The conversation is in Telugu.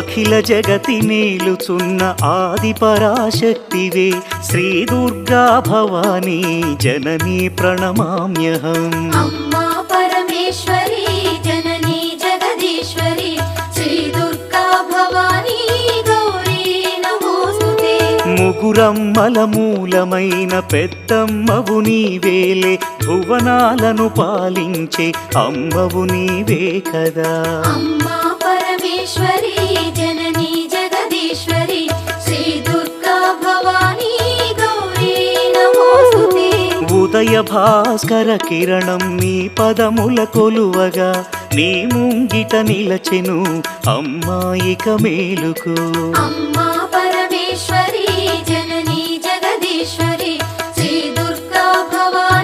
అఖిల జగతి నేలుచున్న ఆది పరాశక్తివే శ్రీ దుర్గా భవానీ జననీ ప్రణమామ్యహం అమ్మా పరమేశ్వరి జననీ జగదీశ్వరి శ్రీ దుర్గా భవానీ గౌరీ నమోస్తుతే ముగురమ్మల మూలమైన పెద్దమ్మవు నీవేలే భువనాలను పాలించే అమ్మవు నీవే కదా అమ్మా పరమేశ్వరి జననీ జగదీశ్వరి శ్రీ దుర్గా భవానీ గౌరీ నమోస్తుతే ఉదయ భాస్కర కిరణం నీ పదముల కొలువగా నీ ముంగిట నిలచెను అమ్మాయిక మేలుకు అమ్మా పరమేశ్వరి